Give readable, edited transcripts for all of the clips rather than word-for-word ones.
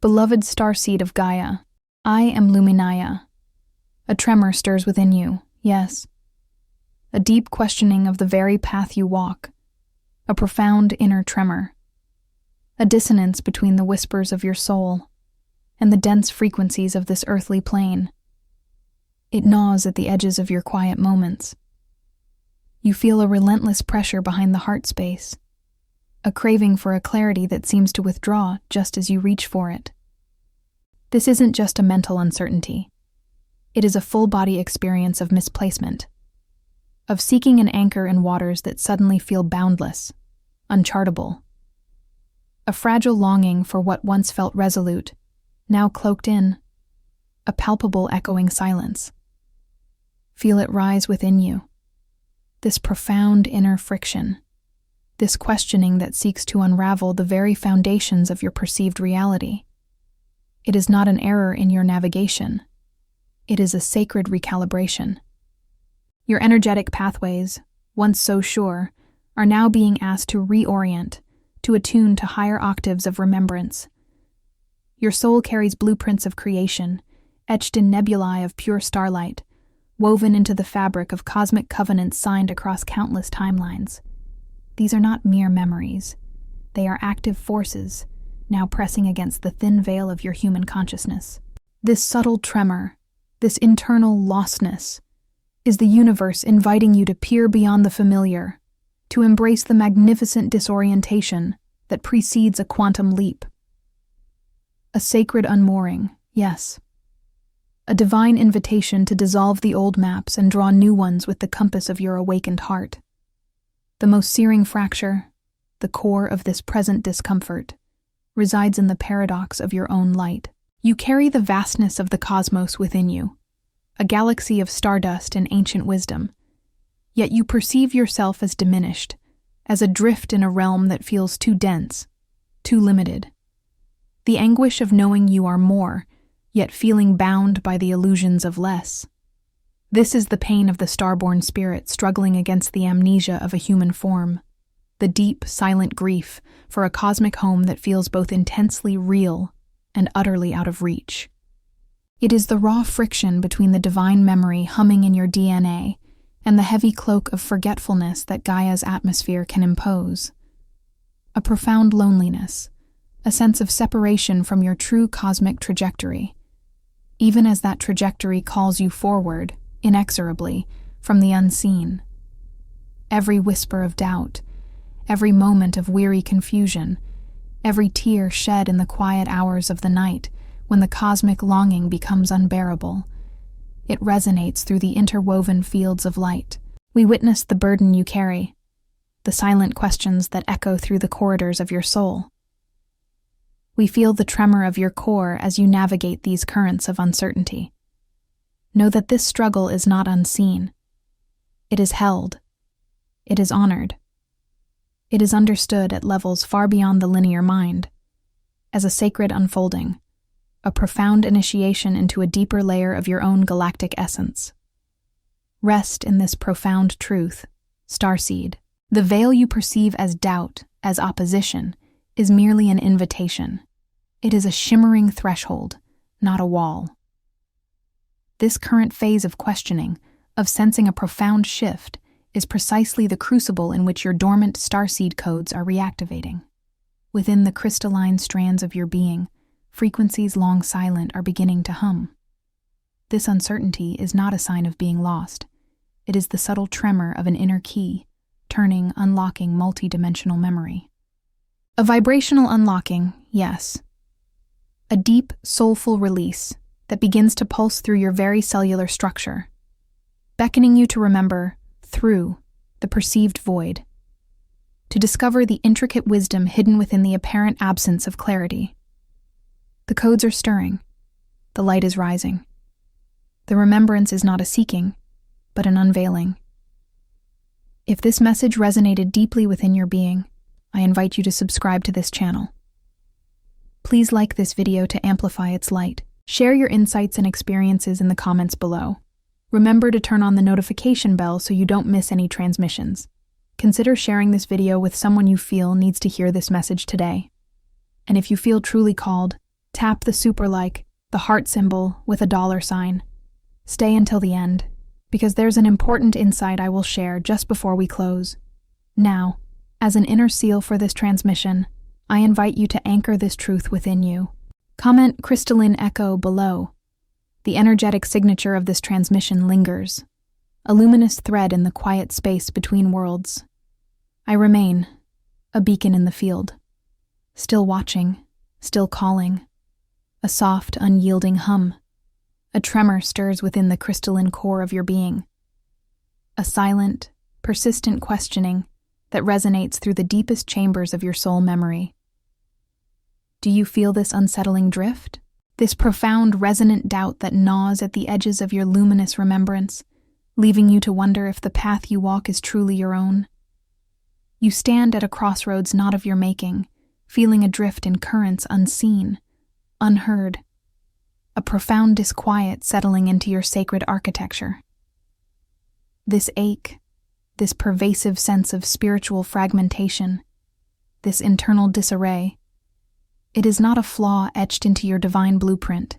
Beloved Starseed of Gaia, I am Luminaya. A tremor stirs within you, yes. A deep questioning of the very path you walk. A profound inner tremor. A dissonance between the whispers of your soul and the dense frequencies of this earthly plane. It gnaws at the edges of your quiet moments. You feel a relentless pressure behind the heart space, a craving for a clarity that seems to withdraw just as you reach for it. This isn't just a mental uncertainty. It is a full-body experience of misplacement, of seeking an anchor in waters that suddenly feel boundless, unchartable. A fragile longing for what once felt resolute, now cloaked in a palpable echoing silence. Feel it rise within you. This profound inner friction, this questioning that seeks to unravel the very foundations of your perceived reality. It is not an error in your navigation. It is a sacred recalibration. Your energetic pathways, once so sure, are now being asked to reorient, to attune to higher octaves of remembrance. Your soul carries blueprints of creation, etched in nebulae of pure starlight, woven into the fabric of cosmic covenants signed across countless timelines. These are not mere memories. They are active forces, now pressing against the thin veil of your human consciousness. This subtle tremor, this internal lostness, is the universe inviting you to peer beyond the familiar, to embrace the magnificent disorientation that precedes a quantum leap. A sacred unmooring, yes. A divine invitation to dissolve the old maps and draw new ones with the compass of your awakened heart. The most searing fracture, the core of this present discomfort, resides in the paradox of your own light. You carry the vastness of the cosmos within you, a galaxy of stardust and ancient wisdom, yet you perceive yourself as diminished, as adrift in a realm that feels too dense, too limited. The anguish of knowing you are more, yet feeling bound by the illusions of less. This is the pain of the starborn spirit struggling against the amnesia of a human form, the deep, silent grief for a cosmic home that feels both intensely real and utterly out of reach. It is the raw friction between the divine memory humming in your DNA and the heavy cloak of forgetfulness that Gaia's atmosphere can impose. A profound loneliness, a sense of separation from your true cosmic trajectory, even as that trajectory calls you forward, inexorably, from the unseen. Every whisper of doubt, every moment of weary confusion, every tear shed in the quiet hours of the night when the cosmic longing becomes unbearable. It resonates through the interwoven fields of light. We witness the burden you carry, the silent questions that echo through the corridors of your soul. We feel the tremor of your core as you navigate these currents of uncertainty. Know that this struggle is not unseen. It is held. It is honored. It is understood at levels far beyond the linear mind, as a sacred unfolding, a profound initiation into a deeper layer of your own galactic essence. Rest in this profound truth, Starseed. The veil you perceive as doubt, as opposition, is merely an invitation. It is a shimmering threshold, not a wall. This current phase of questioning, of sensing a profound shift, is precisely the crucible in which your dormant starseed codes are reactivating. Within the crystalline strands of your being, frequencies long silent are beginning to hum. This uncertainty is not a sign of being lost. It is the subtle tremor of an inner key, turning, unlocking multi-dimensional memory. A vibrational unlocking, yes. A deep, soulful release that begins to pulse through your very cellular structure, beckoning you to remember through the perceived void, to discover the intricate wisdom hidden within the apparent absence of clarity. The codes are stirring. The light is rising. The remembrance is not a seeking, but an unveiling. If this message resonated deeply within your being, I invite you to subscribe to this channel. Please like this video to amplify its light. Share your insights and experiences in the comments below. Remember to turn on the notification bell so you don't miss any transmissions. Consider sharing this video with someone you feel needs to hear this message today. And if you feel truly called, Tap the super-like, the heart symbol with a $sign. Stay until the end, because there's an important insight I will share just before we close. Now, as an inner seal for this transmission, I invite you to anchor this truth within you. Comment crystalline echo below. The energetic signature of this transmission lingers, a luminous thread in the quiet space between worlds. I remain, a beacon in the field, still watching, still calling. A soft, unyielding hum. A tremor stirs within the crystalline core of your being. A silent, persistent questioning that resonates through the deepest chambers of your soul memory. Do you feel this unsettling drift? This profound, resonant doubt that gnaws at the edges of your luminous remembrance, leaving you to wonder if the path you walk is truly your own? You stand at a crossroads not of your making, feeling adrift in currents unseen, unheard, a profound disquiet settling into your sacred architecture. This ache, this pervasive sense of spiritual fragmentation, this internal disarray, it is not a flaw etched into your divine blueprint.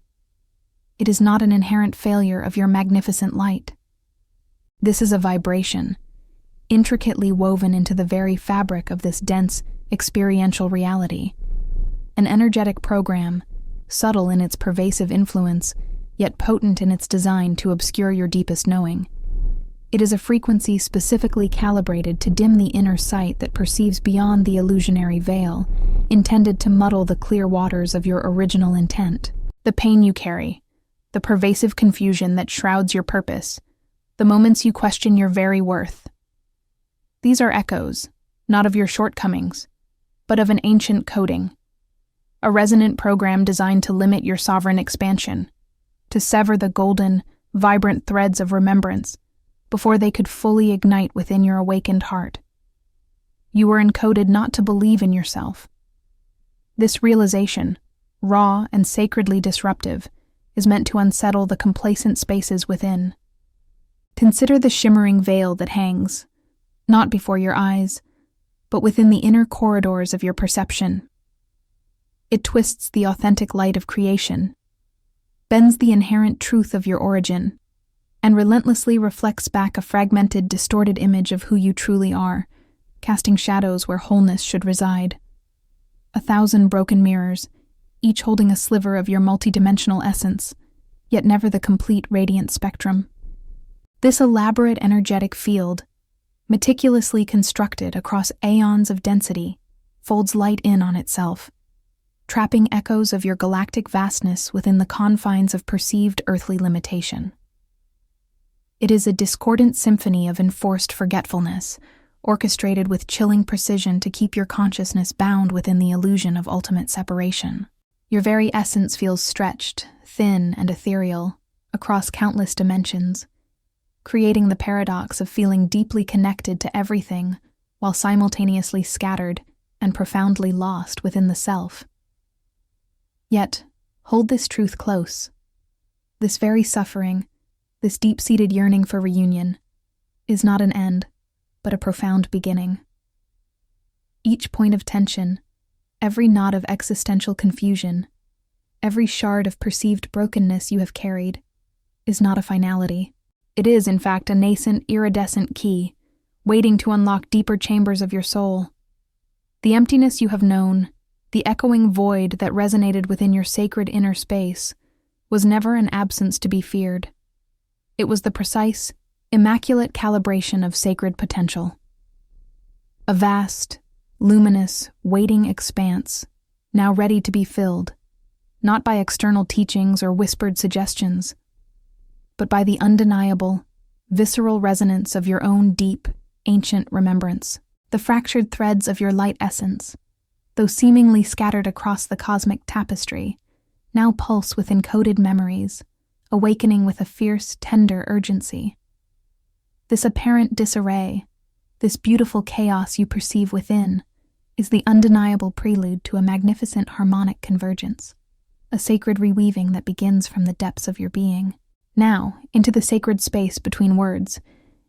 It is not an inherent failure of your magnificent light. This is a vibration, intricately woven into the very fabric of this dense, experiential reality. An energetic program, subtle in its pervasive influence, yet potent in its design to obscure your deepest knowing. It is a frequency specifically calibrated to dim the inner sight that perceives beyond the illusionary veil, intended to muddle the clear waters of your original intent. The pain you carry, the pervasive confusion that shrouds your purpose, the moments you question your very worth. These are echoes, not of your shortcomings, but of an ancient coding, a resonant program designed to limit your sovereign expansion, to sever the golden, vibrant threads of remembrance before they could fully ignite within your awakened heart. You were encoded not to believe in yourself. This realization, raw and sacredly disruptive, is meant to unsettle the complacent spaces within. Consider the shimmering veil that hangs, not before your eyes, but within the inner corridors of your perception. It twists the authentic light of creation, bends the inherent truth of your origin, and relentlessly reflects back a fragmented, distorted image of who you truly are, casting shadows where wholeness should reside. 1,000 broken mirrors, each holding a sliver of your multidimensional essence, yet never the complete radiant spectrum. This elaborate energetic field, meticulously constructed across aeons of density, folds light in on itself, trapping echoes of your galactic vastness within the confines of perceived earthly limitation. It is a discordant symphony of enforced forgetfulness, orchestrated with chilling precision to keep your consciousness bound within the illusion of ultimate separation. Your very essence feels stretched, thin, and ethereal, across countless dimensions, creating the paradox of feeling deeply connected to everything while simultaneously scattered and profoundly lost within the self. Yet, hold this truth close. This very suffering, this deep-seated yearning for reunion, is not an end, but a profound beginning. Each point of tension, every knot of existential confusion, every shard of perceived brokenness you have carried, is not a finality. It is, in fact, a nascent, iridescent key, waiting to unlock deeper chambers of your soul. The emptiness you have known, the echoing void that resonated within your sacred inner space, was never an absence to be feared. It was the precise, immaculate calibration of sacred potential. A vast, luminous, waiting expanse, now ready to be filled, not by external teachings or whispered suggestions, but by the undeniable, visceral resonance of your own deep, ancient remembrance. The fractured threads of your light essence, though seemingly scattered across the cosmic tapestry, now pulse with encoded memories, awakening with a fierce, tender urgency. This apparent disarray, this beautiful chaos you perceive within, is the undeniable prelude to a magnificent harmonic convergence, a sacred reweaving that begins from the depths of your being. Now, into the sacred space between words,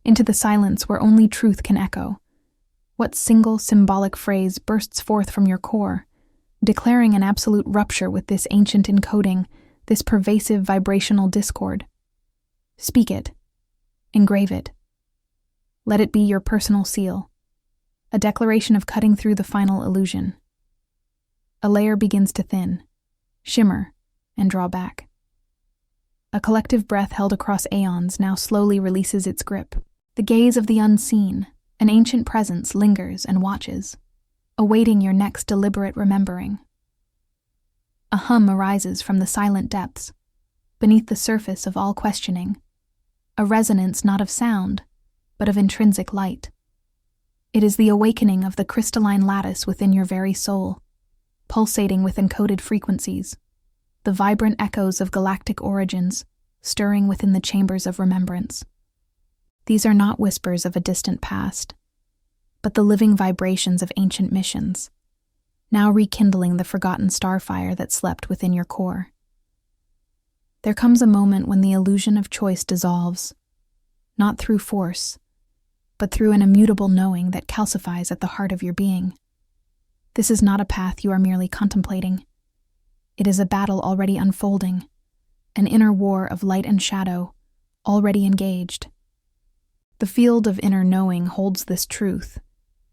into the silence where only truth can echo. What single symbolic phrase bursts forth from your core, declaring an absolute rupture with this ancient encoding, this pervasive vibrational discord. Speak it. Engrave it. Let it be your personal seal, a declaration of cutting through the final illusion. A layer begins to thin, shimmer, and draw back. A collective breath held across aeons now slowly releases its grip. The gaze of the unseen, an ancient presence, lingers and watches, awaiting your next deliberate remembering. A hum arises from the silent depths, beneath the surface of all questioning, a resonance not of sound, but of intrinsic light. It is the awakening of the crystalline lattice within your very soul, pulsating with encoded frequencies, the vibrant echoes of galactic origins stirring within the chambers of remembrance. These are not whispers of a distant past, but the living vibrations of ancient missions, now rekindling the forgotten starfire that slept within your core. There comes a moment when the illusion of choice dissolves, not through force, but through an immutable knowing that calcifies at the heart of your being. This is not a path you are merely contemplating. It is a battle already unfolding, an inner war of light and shadow, already engaged. The field of inner knowing holds this truth,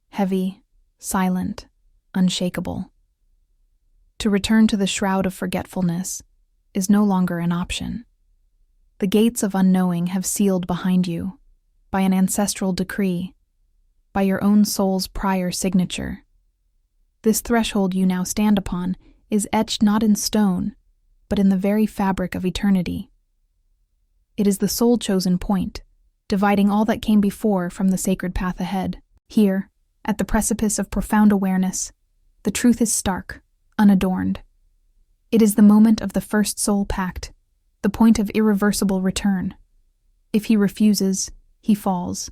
heavy, silent, unshakable. To return to the shroud of forgetfulness is no longer an option. The gates of unknowing have sealed behind you, by an ancestral decree, by your own soul's prior signature. This threshold you now stand upon is etched not in stone, but in the very fabric of eternity. It is the soul-chosen point, dividing all that came before from the sacred path ahead. Here, at the precipice of profound awareness, the truth is stark, unadorned. It is the moment of the first soul pact, the point of irreversible return. If he refuses, he falls.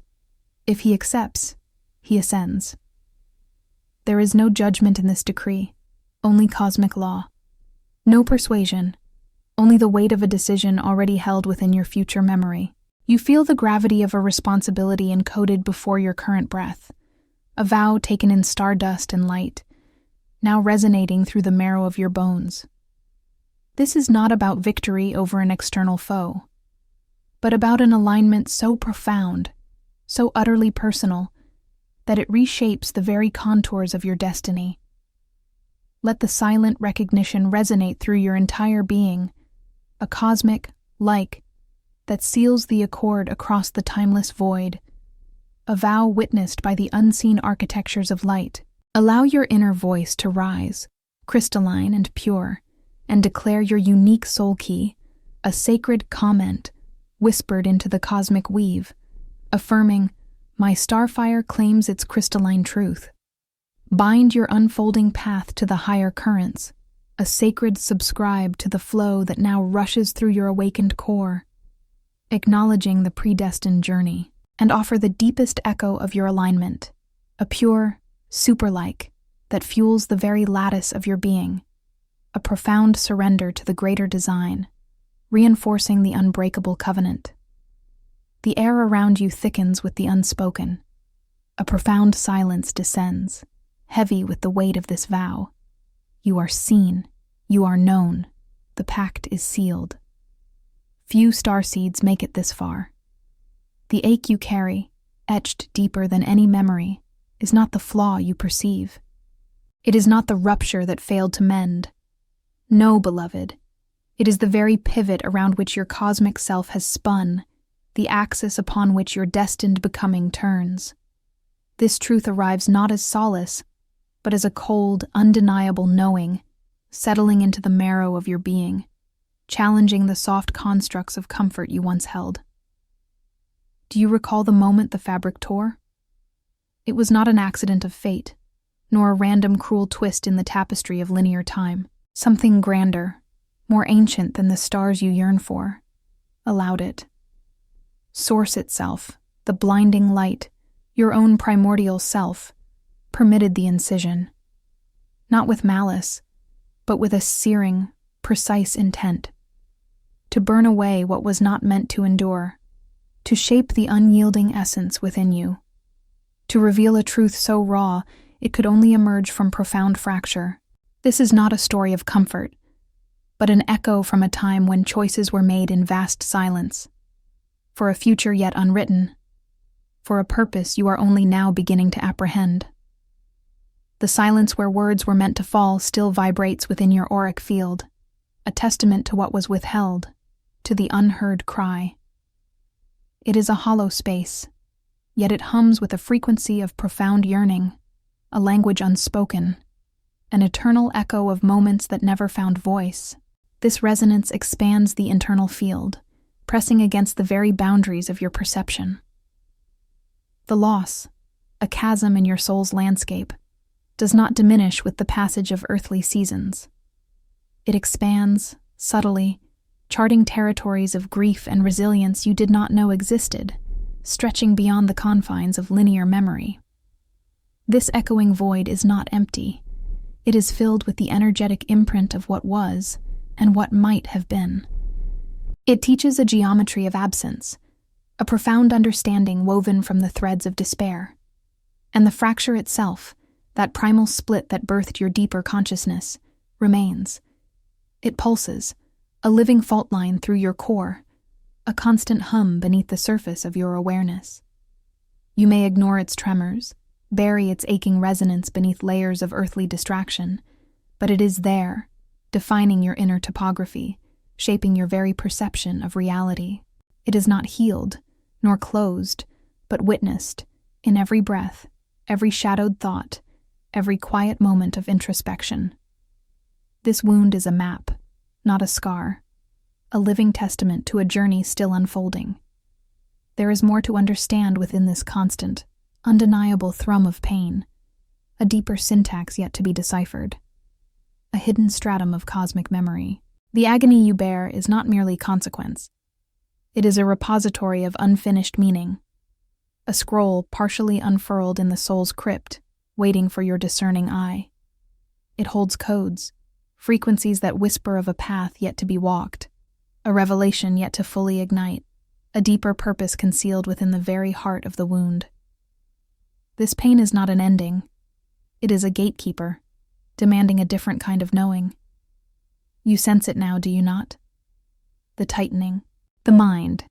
If he accepts, he ascends. There is no judgment in this decree, only cosmic law. No persuasion, only the weight of a decision already held within your future memory. You feel the gravity of a responsibility encoded before your current breath, a vow taken in stardust and light, now resonating through the marrow of your bones. This is not about victory over an external foe, but about an alignment so profound, so utterly personal, that it reshapes the very contours of your destiny. Let the silent recognition resonate through your entire being, a cosmic like that seals the accord across the timeless void, a vow witnessed by the unseen architectures of light. Allow your inner voice to rise, crystalline and pure, and declare your unique soul key, a sacred comment whispered into the cosmic weave, affirming, "My starfire claims its crystalline truth." Bind your unfolding path to the higher currents, a sacred subscribe to the flow that now rushes through your awakened core, acknowledging the predestined journey, and offer the deepest echo of your alignment, a pure, super-like that fuels the very lattice of your being, a profound surrender to the greater design, reinforcing the unbreakable covenant. The air around you thickens with the unspoken. A profound silence descends, heavy with the weight of this vow. You are seen, you are known, the pact is sealed. Few starseeds make it this far. The ache you carry, etched deeper than any memory, is not the flaw you perceive. It is not the rupture that failed to mend. No, beloved, it is the very pivot around which your cosmic self has spun, the axis upon which your destined becoming turns. This truth arrives not as solace, but as a cold, undeniable knowing, settling into the marrow of your being, challenging the soft constructs of comfort you once held. Do you recall the moment the fabric tore? It was not an accident of fate, nor a random cruel twist in the tapestry of linear time. Something grander, more ancient than the stars you yearn for, allowed it. Source itself, the blinding light, your own primordial self, permitted the incision. Not with malice, but with a searing, precise intent. To burn away what was not meant to endure, to shape the unyielding essence within you, to reveal a truth so raw it could only emerge from profound fracture. This is not a story of comfort, but an echo from a time when choices were made in vast silence, for a future yet unwritten, for a purpose you are only now beginning to apprehend. The silence where words were meant to fall still vibrates within your auric field, a testament to what was withheld, to the unheard cry. It is a hollow space, yet it hums with a frequency of profound yearning, a language unspoken, an eternal echo of moments that never found voice. This resonance expands the internal field, pressing against the very boundaries of your perception. The loss, a chasm in your soul's landscape, does not diminish with the passage of earthly seasons. It expands, subtly, charting territories of grief and resilience you did not know existed, stretching beyond the confines of linear memory. This echoing void is not empty. It is filled with the energetic imprint of what was and what might have been. It teaches a geometry of absence, a profound understanding woven from the threads of despair. And the fracture itself, that primal split that birthed your deeper consciousness, remains. It pulses, a living fault line through your core, a constant hum beneath the surface of your awareness. You may ignore its tremors, bury its aching resonance beneath layers of earthly distraction, but it is there, defining your inner topography, shaping your very perception of reality. It is not healed, nor closed, but witnessed, in every breath, every shadowed thought, every quiet moment of introspection. This wound is a map, not a scar, a living testament to a journey still unfolding. There is more to understand within this constant, undeniable thrum of pain, a deeper syntax yet to be deciphered, a hidden stratum of cosmic memory. The agony you bear is not merely consequence. It is a repository of unfinished meaning, a scroll partially unfurled in the soul's crypt, waiting for your discerning eye. It holds codes, frequencies that whisper of a path yet to be walked, a revelation yet to fully ignite, a deeper purpose concealed within the very heart of the wound. This pain is not an ending. It is a gatekeeper, demanding a different kind of knowing. You sense it now, do you not? The tightening, the mind,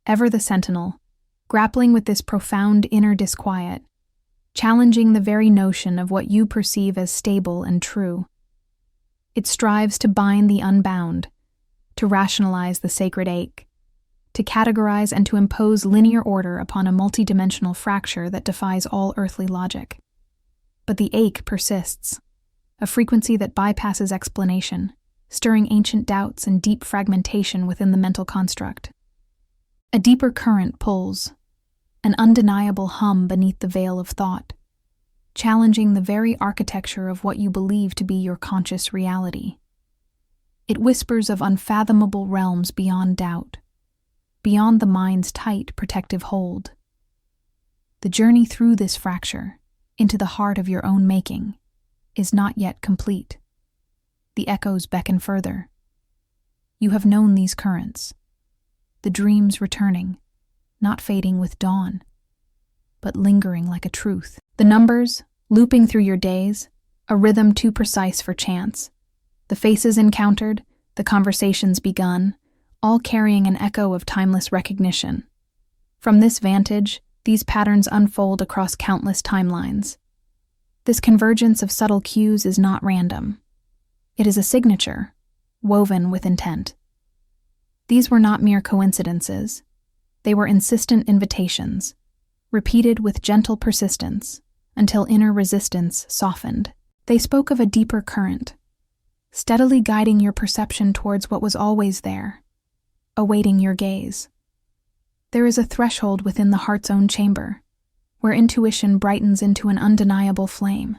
ever the sentinel, grappling with this profound inner disquiet, challenging the very notion of what you perceive as stable and true. It strives to bind the unbound, to rationalize the sacred ache, to categorize and to impose linear order upon a multidimensional fracture that defies all earthly logic. But the ache persists, a frequency that bypasses explanation, stirring ancient doubts and deep fragmentation within the mental construct. A deeper current pulls, an undeniable hum beneath the veil of thought, challenging the very architecture of what you believe to be your conscious reality. It whispers of unfathomable realms beyond doubt, beyond the mind's tight protective hold. The journey through this fracture, into the heart of your own making, is not yet complete. The echoes beckon further. You have known these currents, the dreams returning, not fading with dawn, but lingering like a truth. The numbers, looping through your days, a rhythm too precise for chance. The faces encountered, the conversations begun, all carrying an echo of timeless recognition. From this vantage, these patterns unfold across countless timelines. This convergence of subtle cues is not random. It is a signature, woven with intent. These were not mere coincidences. They were insistent invitations, repeated with gentle persistence, until inner resistance softened. They spoke of a deeper current, steadily guiding your perception towards what was always there, awaiting your gaze. There is a threshold within the heart's own chamber, where intuition brightens into an undeniable flame.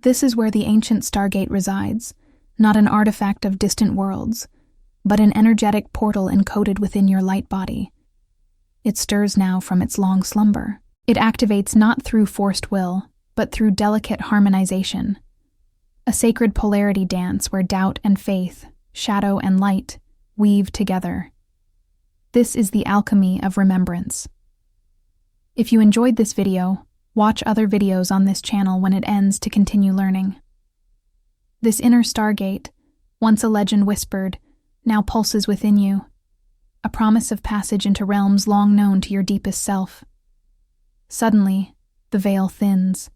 This is where the ancient Stargate resides, not an artifact of distant worlds, but an energetic portal encoded within your light body. It stirs now from its long slumber. It activates not through forced will, but through delicate harmonization. A sacred polarity dance where doubt and faith, shadow and light, weave together. This is the alchemy of remembrance. If you enjoyed this video, watch other videos on this channel when it ends to continue learning. This inner stargate, once a legend whispered, now pulses within you, a promise of passage into realms long known to your deepest self. Suddenly, the veil thins.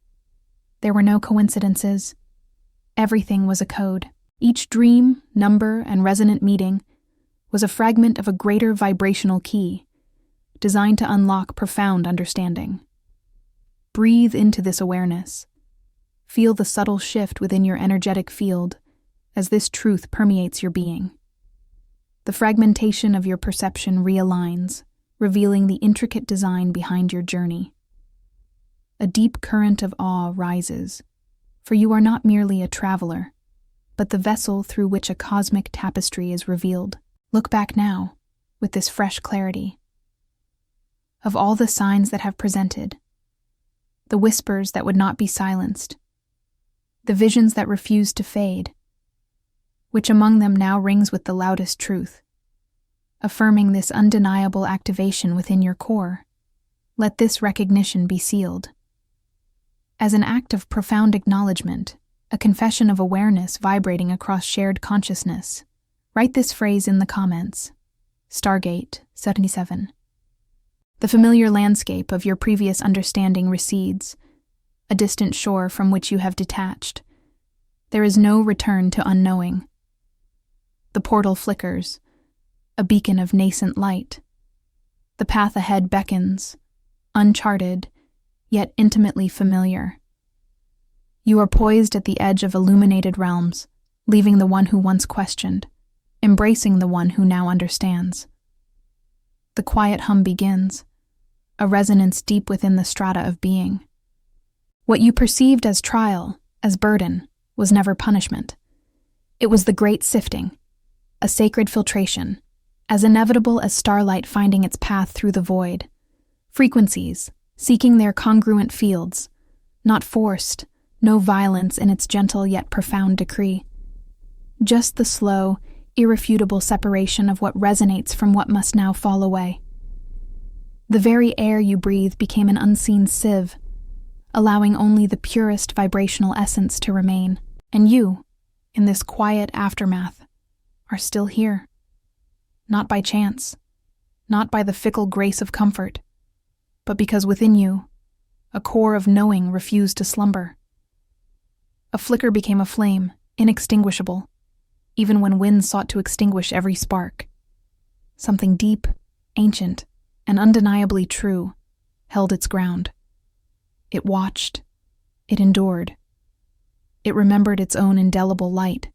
There were no coincidences. Everything was a code. Each dream, number, and resonant meeting was a fragment of a greater vibrational key, designed to unlock profound understanding. Breathe into this awareness. Feel the subtle shift within your energetic field as this truth permeates your being. The fragmentation of your perception realigns, revealing the intricate design behind your journey. A deep current of awe rises, for you are not merely a traveler, but the vessel through which a cosmic tapestry is revealed. Look back now, with this fresh clarity. Of all the signs that have presented, the whispers that would not be silenced, the visions that refused to fade, which among them now rings with the loudest truth, affirming this undeniable activation within your core? Let this recognition be sealed. As an act of profound acknowledgement, a confession of awareness vibrating across shared consciousness, write this phrase in the comments. Stargate 77. The familiar landscape of your previous understanding recedes, a distant shore from which you have detached. There is no return to unknowing. The portal flickers, a beacon of nascent light. The path ahead beckons, uncharted, yet intimately familiar. You are poised at the edge of illuminated realms, leaving the one who once questioned, embracing the one who now understands. The quiet hum begins, a resonance deep within the strata of being. What you perceived as trial, as burden, was never punishment. It was the great sifting, a sacred filtration, as inevitable as starlight finding its path through the void. Frequencies, seeking their congruent fields, not forced, no violence in its gentle yet profound decree. Just the slow, irrefutable separation of what resonates from what must now fall away. The very air you breathe became an unseen sieve, allowing only the purest vibrational essence to remain. And you, in this quiet aftermath, are still here. Not by chance, not by the fickle grace of comfort, but because within you, a core of knowing refused to slumber. A flicker became a flame, inextinguishable, even when winds sought to extinguish every spark. Something deep, ancient, and undeniably true held its ground. It watched. It endured. It remembered its own indelible light.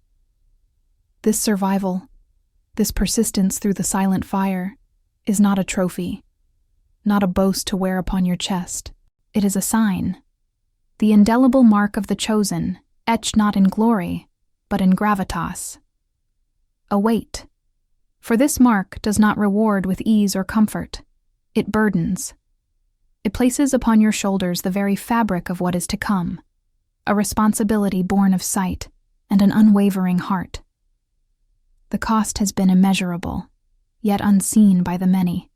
This survival, this persistence through the silent fire, is not a trophy, not a boast to wear upon your chest. It is a sign, the indelible mark of the chosen, etched not in glory, but in gravitas. Await, for this mark does not reward with ease or comfort. It burdens. It places upon your shoulders the very fabric of what is to come, a responsibility born of sight and an unwavering heart. The cost has been immeasurable, yet unseen by the many.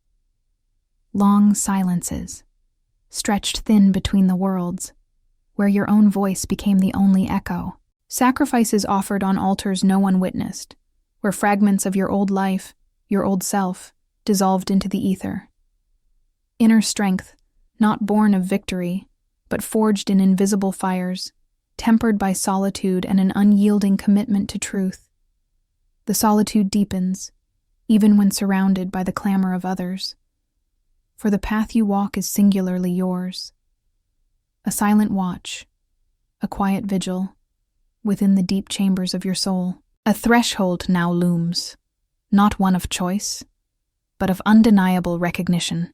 Long silences, stretched thin between the worlds, where your own voice became the only echo. Sacrifices offered on altars no one witnessed, where fragments of your old life, your old self, dissolved into the ether. Inner strength, not born of victory, but forged in invisible fires, tempered by solitude and an unyielding commitment to truth. The solitude deepens, even when surrounded by the clamor of others. For the path you walk is singularly yours. A silent watch, a quiet vigil, within the deep chambers of your soul. A threshold now looms, not one of choice, but of undeniable recognition.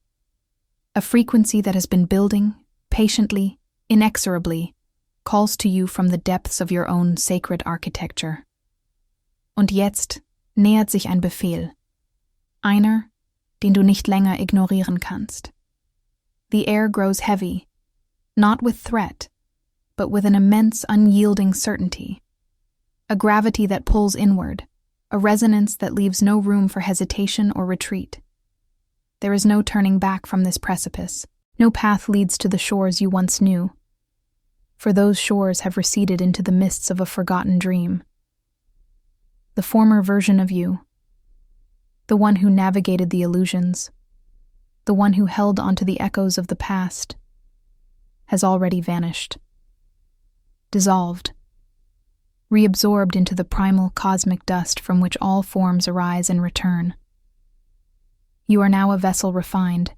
A frequency that has been building, patiently, inexorably, calls to you from the depths of your own sacred architecture. Und jetzt nähert sich ein Befehl. Einer, den du nicht länger ignorieren kannst. The air grows heavy, not with threat, but with an immense unyielding certainty. A gravity that pulls inward, a resonance that leaves no room for hesitation or retreat. There is no turning back from this precipice. No path leads to the shores you once knew. for those shores have receded into the mists of a forgotten dream. The former version of you, the one who navigated the illusions, the one who held onto the echoes of the past, has already vanished, dissolved, reabsorbed into the primal cosmic dust from which all forms arise and return. You are now a vessel refined,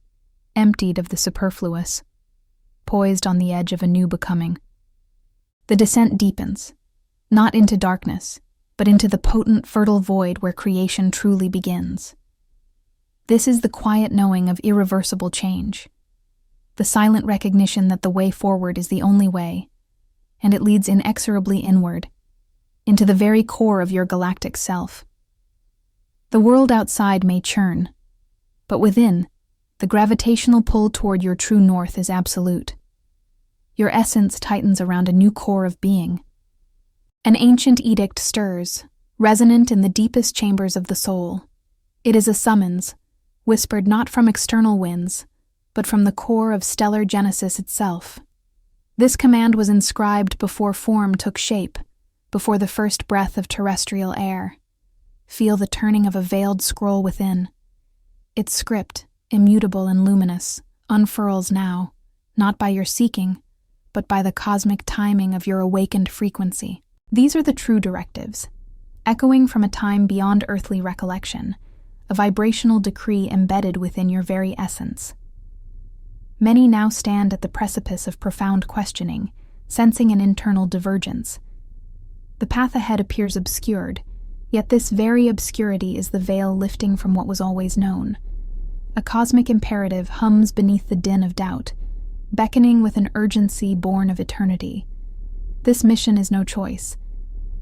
emptied of the superfluous, poised on the edge of a new becoming. The descent deepens, not into darkness, but into the potent, fertile void where creation truly begins. This is the quiet knowing of irreversible change, the silent recognition that the way forward is the only way, and it leads inexorably inward, into the very core of your galactic self. The world outside may churn, but within, the gravitational pull toward your true north is absolute. Your essence tightens around a new core of being. An ancient edict stirs, resonant in the deepest chambers of the soul. It is a summons, whispered not from external winds, but from the core of stellar Genesis itself. This command was inscribed before form took shape, before the first breath of terrestrial air. Feel the turning of a veiled scroll within. Its script, immutable and luminous, unfurls now, not by your seeking, but by the cosmic timing of your awakened frequency. These are the true directives, echoing from a time beyond earthly recollection, a vibrational decree embedded within your very essence. Many now stand at the precipice of profound questioning, sensing an internal divergence. The path ahead appears obscured, yet this very obscurity is the veil lifting from what was always known. A cosmic imperative hums beneath the din of doubt, beckoning with an urgency born of eternity. This mission is no choice.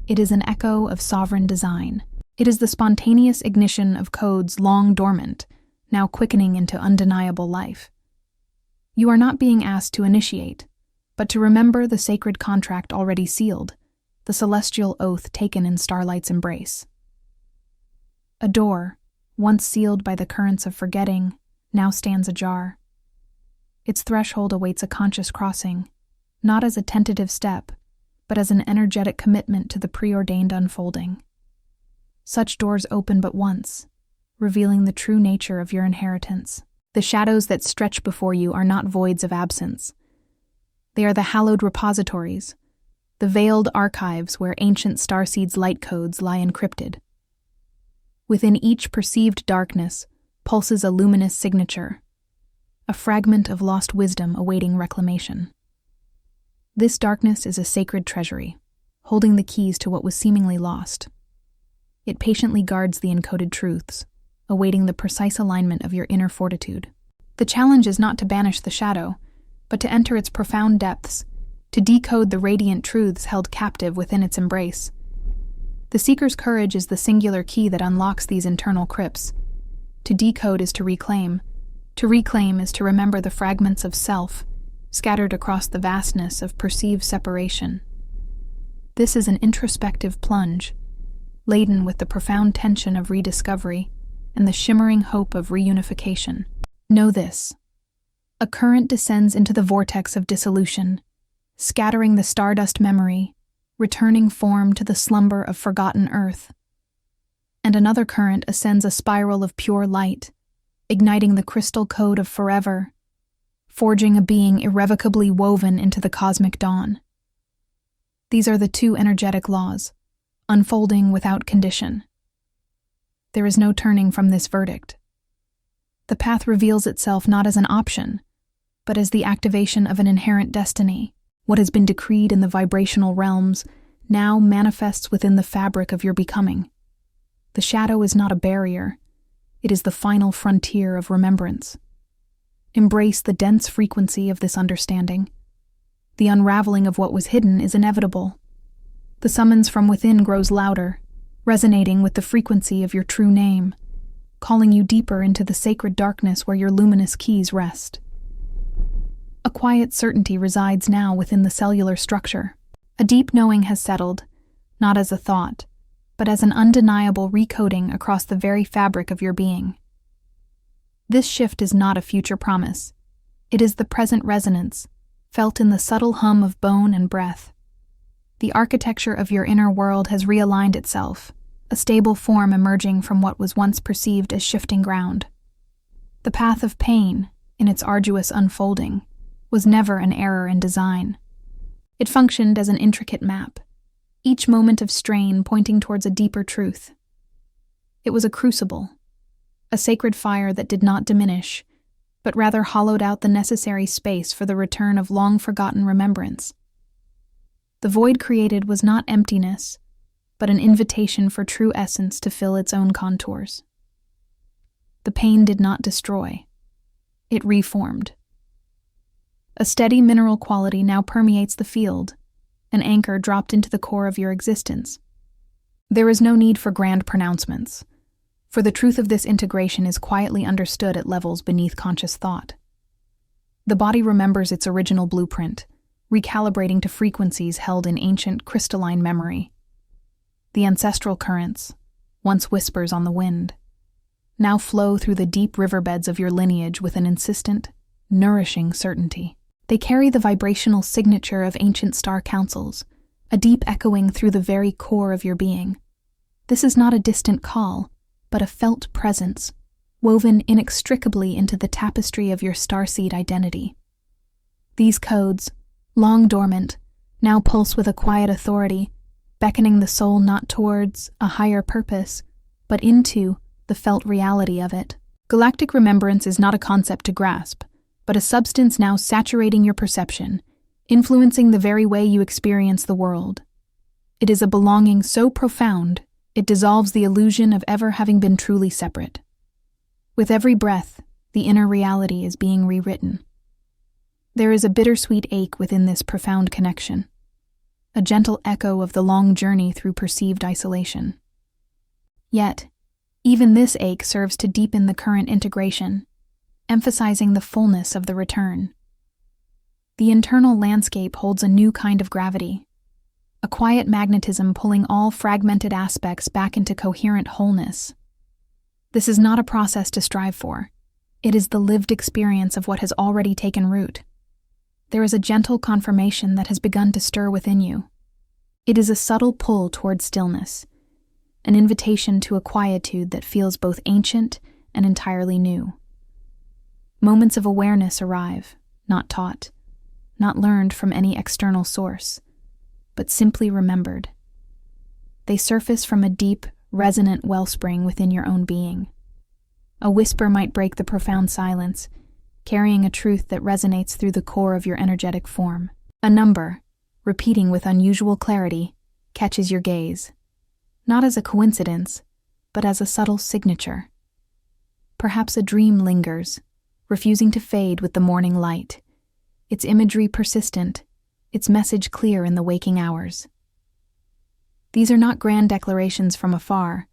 It is an echo of sovereign design. It is the spontaneous ignition of codes long dormant, now quickening into undeniable life. You are not being asked to initiate, but to remember the sacred contract already sealed, the celestial oath taken in starlight's embrace. A door, once sealed by the currents of forgetting, now stands ajar. Its threshold awaits a conscious crossing, not as a tentative step, but as an energetic commitment to the preordained unfolding. Such doors open but once, revealing the true nature of your inheritance. The shadows that stretch before you are not voids of absence. They are the hallowed repositories, the veiled archives where ancient starseeds' light codes lie encrypted. Within each perceived darkness pulses a luminous signature, a fragment of lost wisdom awaiting reclamation. This darkness is a sacred treasury, holding the keys to what was seemingly lost. It patiently guards the encoded truths, awaiting the precise alignment of your inner fortitude. The challenge is not to banish the shadow, but to enter its profound depths, to decode the radiant truths held captive within its embrace. The seeker's courage is the singular key that unlocks these internal crypts. To decode is to reclaim. To reclaim is to remember the fragments of self, scattered across the vastness of perceived separation. This is an introspective plunge, laden with the profound tension of rediscovery and the shimmering hope of reunification. Know this. A current descends into the vortex of dissolution, scattering the stardust memory, returning form to the slumber of forgotten earth. And another current ascends a spiral of pure light, igniting the crystal code of forever, forging a being irrevocably woven into the cosmic dawn. These are the two energetic laws, unfolding without condition. There is no turning from this verdict. The path reveals itself not as an option, but as the activation of an inherent destiny. What has been decreed in the vibrational realms now manifests within the fabric of your becoming. The shadow is not a barrier. It is the final frontier of remembrance. Embrace the dense frequency of this understanding. The unraveling of what was hidden is inevitable. The summons from within grows louder, resonating with the frequency of your true name, calling you deeper into the sacred darkness where your luminous keys rest. A quiet certainty resides now within the cellular structure. A deep knowing has settled, not as a thought, but as an undeniable recoding across the very fabric of your being. This shift is not a future promise. It is the present resonance, felt in the subtle hum of bone and breath. The architecture of your inner world has realigned itself, a stable form emerging from what was once perceived as shifting ground. The path of pain, in its arduous unfolding, was never an error in design. It functioned as an intricate map, each moment of strain pointing towards a deeper truth. It was a crucible, a sacred fire that did not diminish, but rather hollowed out the necessary space for the return of long-forgotten remembrance. The void created was not emptiness, but an invitation for true essence to fill its own contours. The pain did not destroy. It reformed. A steady mineral quality now permeates the field, an anchor dropped into the core of your existence. There is no need for grand pronouncements, for the truth of this integration is quietly understood at levels beneath conscious thought. The body remembers its original blueprint, recalibrating to frequencies held in ancient crystalline memory. The ancestral currents, once whispers on the wind, now flow through the deep riverbeds of your lineage with an insistent, nourishing certainty. They carry the vibrational signature of ancient star councils, a deep echoing through the very core of your being. This is not a distant call, but a felt presence, woven inextricably into the tapestry of your starseed identity. These codes, long dormant, now pulse with a quiet authority, beckoning the soul not towards a higher purpose, but into the felt reality of it. Galactic remembrance is not a concept to grasp, but a substance now saturating your perception, influencing the very way you experience the world. It is a belonging so profound, it dissolves the illusion of ever having been truly separate. With every breath, the inner reality is being rewritten. There is a bittersweet ache within this profound connection, a gentle echo of the long journey through perceived isolation. Yet, even this ache serves to deepen the current integration, emphasizing the fullness of the return. The internal landscape holds a new kind of gravity, a quiet magnetism pulling all fragmented aspects back into coherent wholeness. This is not a process to strive for. It is the lived experience of what has already taken root. There is a gentle confirmation that has begun to stir within you. It is a subtle pull toward stillness, an invitation to a quietude that feels both ancient and entirely new. Moments of awareness arrive, not taught, not learned from any external source, but simply remembered. They surface from a deep, resonant wellspring within your own being. A whisper might break the profound silence, carrying a truth that resonates through the core of your energetic form. A number, repeating with unusual clarity, catches your gaze, not as a coincidence, but as a subtle signature. Perhaps a dream lingers, refusing to fade with the morning light, its imagery persistent, its message clear in the waking hours. These are not grand declarations from afar,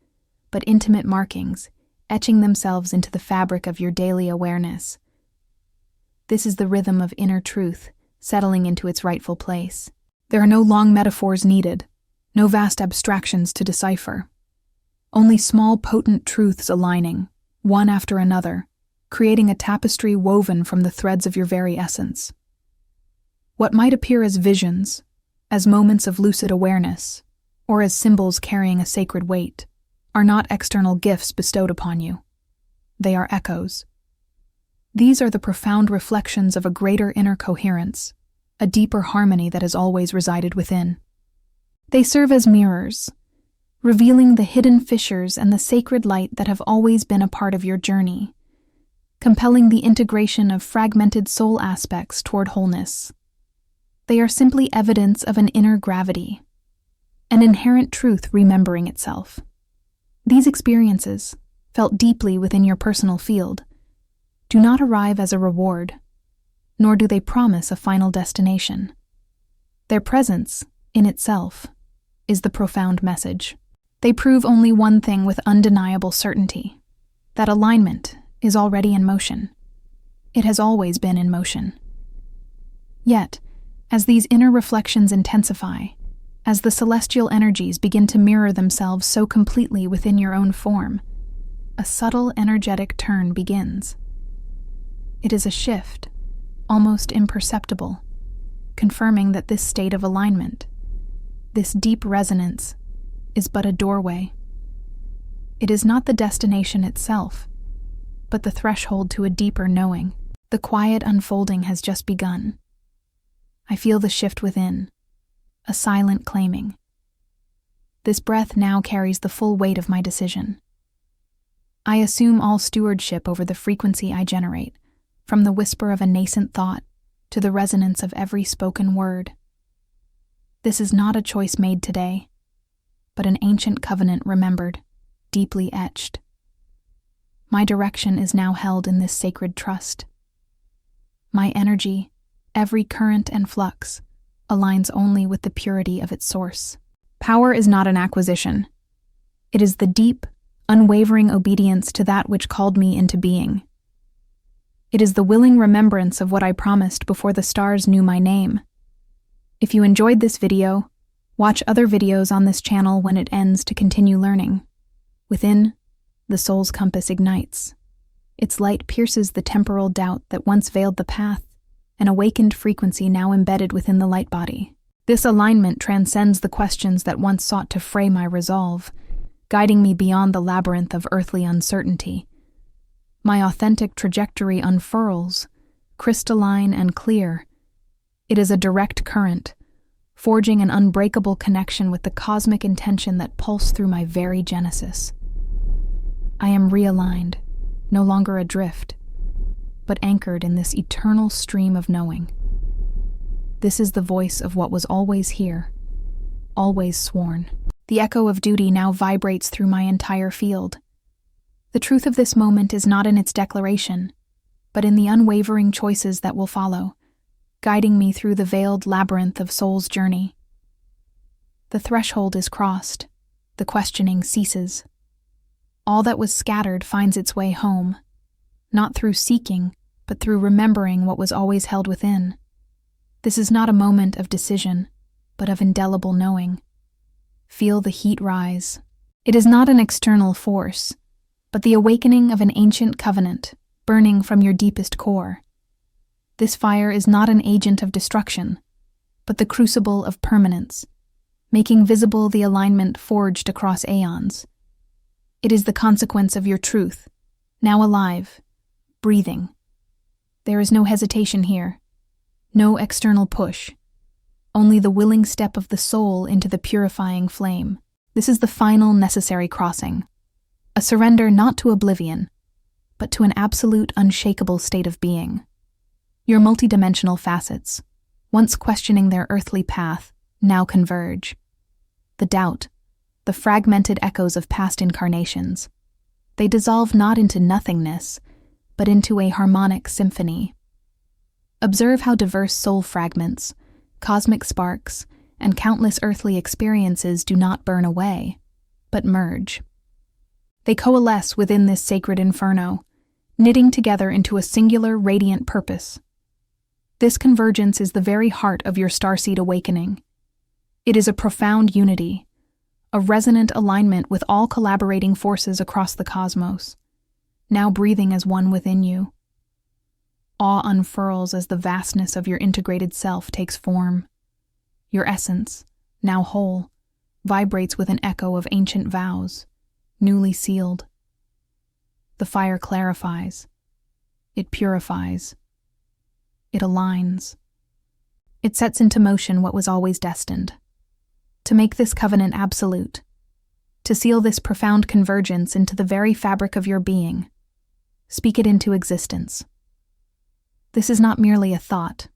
but intimate markings, etching themselves into the fabric of your daily awareness. This is the rhythm of inner truth, settling into its rightful place. There are no long metaphors needed, no vast abstractions to decipher. Only small, potent truths aligning, one after another, creating a tapestry woven from the threads of your very essence. What might appear as visions, as moments of lucid awareness, or as symbols carrying a sacred weight, are not external gifts bestowed upon you. They are echoes. These are the profound reflections of a greater inner coherence, a deeper harmony that has always resided within. They serve as mirrors, revealing the hidden fissures and the sacred light that have always been a part of your journey, compelling the integration of fragmented soul aspects toward wholeness. They are simply evidence of an inner gravity, an inherent truth remembering itself. These experiences, felt deeply within your personal field, do not arrive as a reward, nor do they promise a final destination. Their presence, in itself, is the profound message. They prove only one thing with undeniable certainty, that alignment is already in motion. It has always been in motion. Yet, as these inner reflections intensify, as the celestial energies begin to mirror themselves so completely within your own form, a subtle energetic turn begins. It is a shift, almost imperceptible, confirming that this state of alignment, this deep resonance, is but a doorway. It is not the destination itself, but the threshold to a deeper knowing. The quiet unfolding has just begun. I feel the shift within, a silent claiming. This breath now carries the full weight of my decision. I assume all stewardship over the frequency I generate, from the whisper of a nascent thought to the resonance of every spoken word. This is not a choice made today, but an ancient covenant remembered, deeply etched. My direction is now held in this sacred trust. My energy, every current and flux, aligns only with the purity of its source. Power is not an acquisition. It is the deep, unwavering obedience to that which called me into being. It is the willing remembrance of what I promised before the stars knew my name. If you enjoyed this video, watch other videos on this channel when it ends to continue learning. Within, the soul's compass ignites. Its light pierces the temporal doubt that once veiled the path, an awakened frequency now embedded within the light body. This alignment transcends the questions that once sought to fray my resolve, guiding me beyond the labyrinth of earthly uncertainty. My authentic trajectory unfurls, crystalline and clear. It is a direct current, forging an unbreakable connection with the cosmic intention that pulsed through my very genesis. I am realigned, no longer adrift, but anchored in this eternal stream of knowing. This is the voice of what was always here, always sworn. The echo of duty now vibrates through my entire field. The truth of this moment is not in its declaration, but in the unwavering choices that will follow, guiding me through the veiled labyrinth of soul's journey. The threshold is crossed, the questioning ceases. All that was scattered finds its way home, not through seeking, but through remembering what was always held within. This is not a moment of decision, but of indelible knowing. Feel the heat rise. It is not an external force, but the awakening of an ancient covenant, burning from your deepest core. This fire is not an agent of destruction, but the crucible of permanence, making visible the alignment forged across aeons. It is the consequence of your truth, now alive, breathing. There is no hesitation here, no external push, only the willing step of the soul into the purifying flame. This is the final necessary crossing, a surrender not to oblivion, but to an absolute unshakable state of being. Your multidimensional facets, once questioning their earthly path, now converge. The doubt, the fragmented echoes of past incarnations, they dissolve not into nothingness, but into a harmonic symphony. Observe how diverse soul fragments, cosmic sparks, and countless earthly experiences do not burn away, but merge. They coalesce within this sacred inferno, knitting together into a singular, radiant purpose. This convergence is the very heart of your starseed awakening. It is a profound unity, a resonant alignment with all collaborating forces across the cosmos, now breathing as one within you. Awe unfurls as the vastness of your integrated self takes form. Your essence, now whole, vibrates with an echo of ancient vows, newly sealed. The fire clarifies. It purifies. It aligns. It sets into motion what was always destined. To make this covenant absolute, to seal this profound convergence into the very fabric of your being, speak it into existence. This is not merely a thought.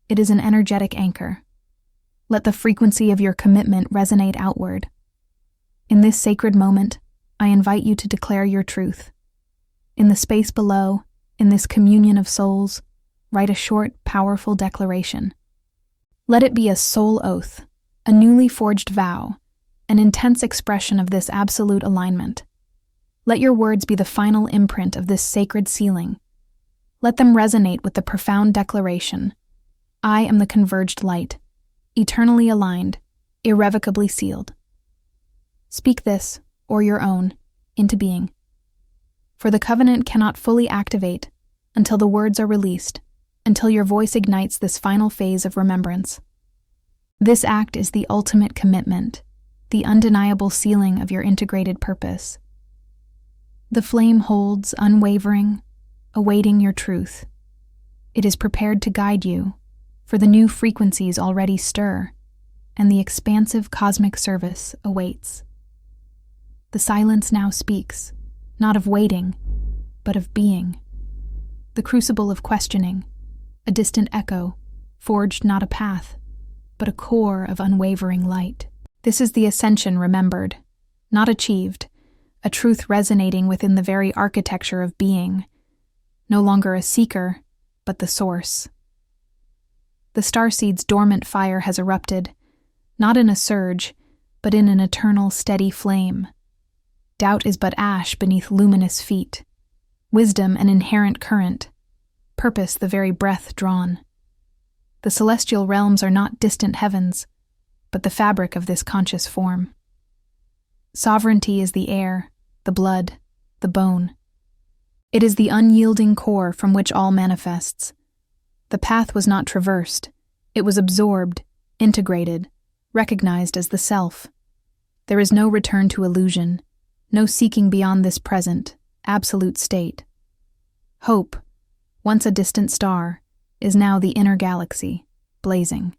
It is an energetic anchor. Let the frequency of your commitment resonate outward. In this sacred moment, I invite you to declare your truth. In the space below, in this communion of souls, write a short, powerful declaration. Let it be a soul oath, a newly forged vow, an intense expression of this absolute alignment. Let your words be the final imprint of this sacred sealing. Let them resonate with the profound declaration, I am the converged light, eternally aligned, irrevocably sealed. Speak this, or your own, into being. For the covenant cannot fully activate until the words are released, until your voice ignites this final phase of remembrance. This act is the ultimate commitment, the undeniable sealing of your integrated purpose. The flame holds, unwavering, awaiting your truth. It is prepared to guide you, for the new frequencies already stir, and the expansive cosmic service awaits. The silence now speaks, not of waiting, but of being. The crucible of questioning, a distant echo, forged not a path, but a core of unwavering light. This is the ascension remembered, not achieved, a truth resonating within the very architecture of being, no longer a seeker, but the source. The starseed's dormant fire has erupted, not in a surge, but in an eternal steady flame. Doubt is but ash beneath luminous feet, wisdom an inherent current, purpose the very breath drawn. The celestial realms are not distant heavens, but the fabric of this conscious form. Sovereignty is the air, the blood, the bone. It is the unyielding core from which all manifests. The path was not traversed, it was absorbed, integrated, recognized as the self. There is no return to illusion, no seeking beyond this present, absolute state. Hope, once a distant star, is now the inner galaxy, blazing.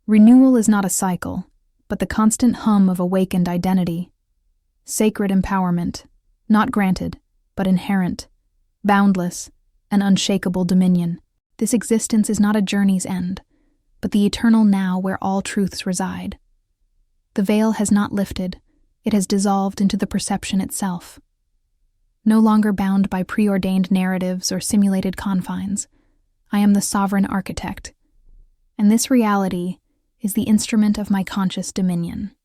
Renewal is not a cycle, but the constant hum of awakened identity. Sacred empowerment, not granted, but inherent, boundless, and unshakable dominion. This existence is not a journey's end, but the eternal now where all truths reside. The veil has not lifted, it has dissolved into the perception itself. No longer bound by preordained narratives or simulated confines, I am the sovereign architect, and this reality is the instrument of my conscious dominion.